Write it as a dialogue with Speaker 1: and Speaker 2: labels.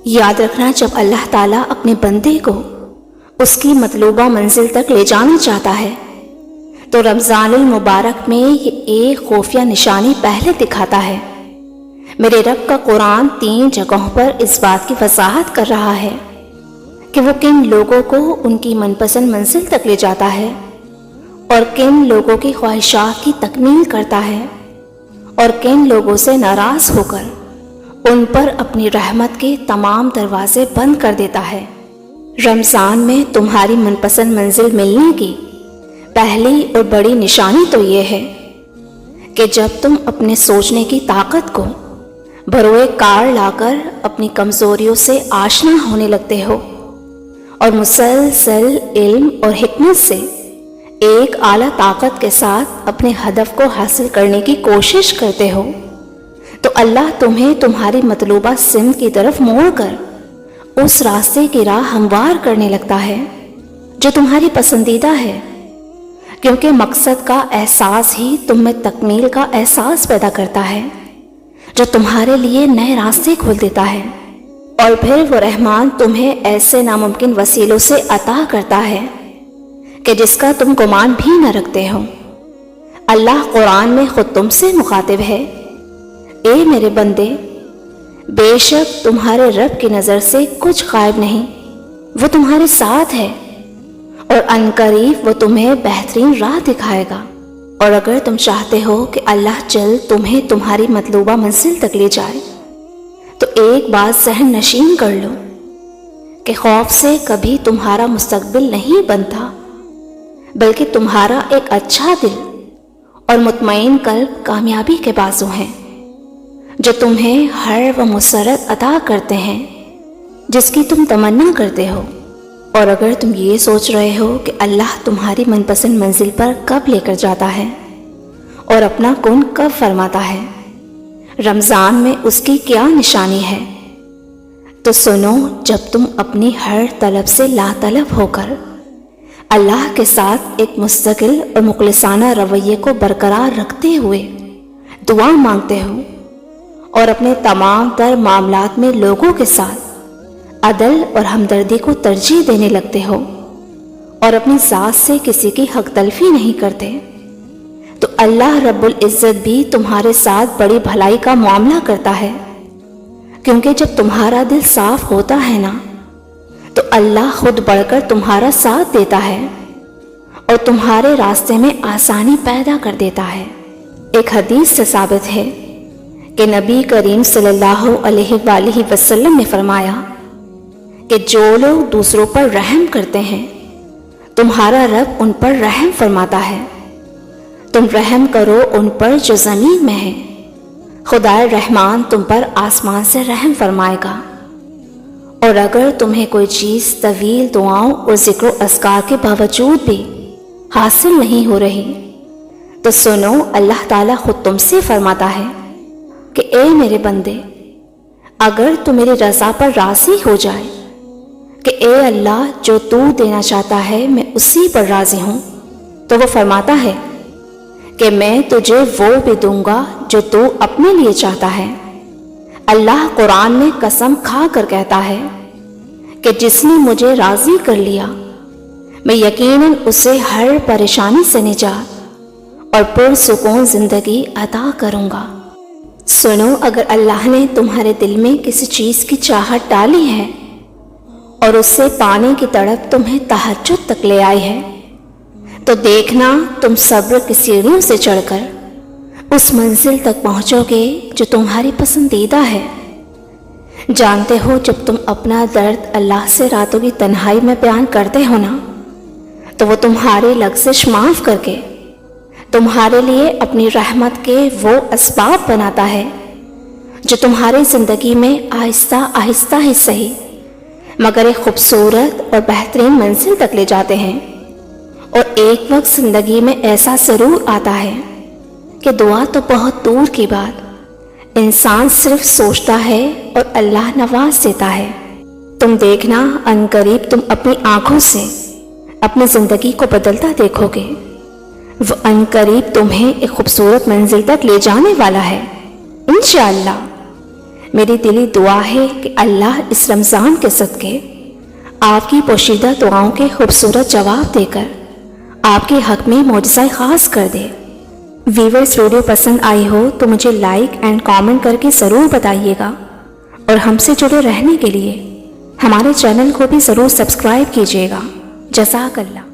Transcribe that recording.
Speaker 1: یاد رکھنا، جب اللہ تعالیٰ اپنے بندے کو اس کی مطلوبہ منزل تک لے جانا چاہتا ہے تو رمضان المبارک میں یہ ایک خفیہ نشانی پہلے دکھاتا ہے۔ میرے رب کا قرآن 3 جگہوں پر اس بات کی وضاحت کر رہا ہے کہ وہ کن لوگوں کو ان کی من پسند منزل تک لے جاتا ہے اور کن لوگوں کی خواہشات کی تکمیل کرتا ہے اور کن لوگوں سے ناراض ہو کر ان پر اپنی رحمت کے تمام دروازے بند کر دیتا ہے۔ رمضان میں تمہاری من پسند منزل ملنے کی پہلی اور بڑی نشانی تو یہ ہے کہ جب تم اپنے سوچنے کی طاقت کو بروئے کار لا کر اپنی کمزوریوں سے آشنا ہونے لگتے ہو اور مسلسل علم اور حکمت سے ایک اعلیٰ طاقت کے ساتھ اپنے ہدف کو حاصل کرنے کی کوشش کرتے ہو، تو اللہ تمہیں تمہاری مطلوبہ سمت کی طرف موڑ کر اس راستے کی راہ ہموار کرنے لگتا ہے جو تمہاری پسندیدہ ہے، کیونکہ مقصد کا احساس ہی تم میں تکمیل کا احساس پیدا کرتا ہے جو تمہارے لیے نئے راستے کھول دیتا ہے، اور پھر وہ رحمان تمہیں ایسے ناممکن وسیلوں سے عطا کرتا ہے کہ جس کا تم گمان بھی نہ رکھتے ہو۔ اللہ قرآن میں خود تم سے مخاطب ہے، اے میرے بندے، بے شک تمہارے رب کی نظر سے کچھ غائب نہیں، وہ تمہارے ساتھ ہے اور عنقریب وہ تمہیں بہترین راہ دکھائے گا۔ اور اگر تم چاہتے ہو کہ اللہ جلد تمہیں تمہاری مطلوبہ منزل تک لے جائے تو ایک بات ذہن نشین کر لو کہ خوف سے کبھی تمہارا مستقبل نہیں بنتا، بلکہ تمہارا ایک اچھا دل اور مطمئن قلب کامیابی کے بازو ہیں جو تمہیں ہر وہ مسرت عطا کرتے ہیں جس کی تم تمنا کرتے ہو۔ اور اگر تم یہ سوچ رہے ہو کہ اللہ تمہاری من پسند منزل پر کب لے کر جاتا ہے اور اپنا کن کب فرماتا ہے، رمضان میں اس کی کیا نشانی ہے، تو سنو، جب تم اپنی ہر طلب سے لا طلب ہو کر اللہ کے ساتھ ایک مستقل اور مخلصانہ رویے کو برقرار رکھتے ہوئے دعا مانگتے ہو اور اپنے تمام تر معاملات میں لوگوں کے ساتھ عدل اور ہمدردی کو ترجیح دینے لگتے ہو اور اپنی ذات سے کسی کی حق تلفی نہیں کرتے، تو اللہ رب العزت بھی تمہارے ساتھ بڑی بھلائی کا معاملہ کرتا ہے، کیونکہ جب تمہارا دل صاف ہوتا ہے نا تو اللہ خود بڑھ کر تمہارا ساتھ دیتا ہے اور تمہارے راستے میں آسانی پیدا کر دیتا ہے۔ ایک حدیث سے ثابت ہے کہ نبی کریم صلی اللہ علیہ وآلہ وسلم نے فرمایا کہ جو لوگ دوسروں پر رحم کرتے ہیں تمہارا رب ان پر رحم فرماتا ہے، تم رحم کرو ان پر جو زمین میں ہے، خدائے رحمان تم پر آسمان سے رحم فرمائے گا۔ اور اگر تمہیں کوئی چیز طویل دعاؤں اور ذکر و اذکار کے باوجود بھی حاصل نہیں ہو رہی تو سنو، اللہ تعالیٰ خود تم سے فرماتا ہے کہ اے میرے بندے، اگر تو میری رضا پر راضی ہو جائے کہ اے اللہ جو تو دینا چاہتا ہے میں اسی پر راضی ہوں، تو وہ فرماتا ہے کہ میں تجھے وہ بھی دوں گا جو تو اپنے لیے چاہتا ہے۔ اللہ قرآن میں قسم کھا کر کہتا ہے کہ جس نے مجھے راضی کر لیا میں یقیناً اسے ہر پریشانی سے نجات اور پرسکون زندگی عطا کروں گا۔ سنو، اگر اللہ نے تمہارے دل میں کسی چیز کی چاہت ڈالی ہے اور اس سے پانے کی تڑپ تمہیں تہجد تک لے آئی ہے تو دیکھنا تم صبر کی سیڑھیوں سے چڑھ کر اس منزل تک پہنچو گے جو تمہاری پسندیدہ ہے۔ جانتے ہو، جب تم اپنا درد اللہ سے راتوں کی تنہائی میں بیان کرتے ہو نا تو وہ تمہاری لغزش معاف کر کے تمہارے لیے اپنی رحمت کے وہ اسباب بناتا ہے جو تمہاری زندگی میں آہستہ آہستہ ہی صحیح مگر ایک خوبصورت اور بہترین منزل تک لے جاتے ہیں۔ اور ایک وقت زندگی میں ایسا ضرور آتا ہے کہ دعا تو بہت دور کی بات، انسان صرف سوچتا ہے اور اللہ نواز دیتا ہے۔ تم دیکھنا عنقریب تم اپنی آنکھوں سے اپنی زندگی کو بدلتا دیکھو گے، وہ عنقریب تمہیں ایک خوبصورت منزل تک لے جانے والا ہے انشاءاللہ۔ میری دلی دعا ہے کہ اللہ اس رمضان کے صدقے آپ کی پوشیدہ دعاؤں کے خوبصورت جواب دے کر آپ کے حق میں معجزہ خاص کر دے۔ ویورز، ویڈیو پسند آئی ہو تو مجھے لائک اینڈ کامنٹ کر کے ضرور بتائیے گا، اور ہم سے جڑے رہنے کے لیے ہمارے چینل کو بھی ضرور سبسکرائب کیجیے گا۔ جزاک اللہ۔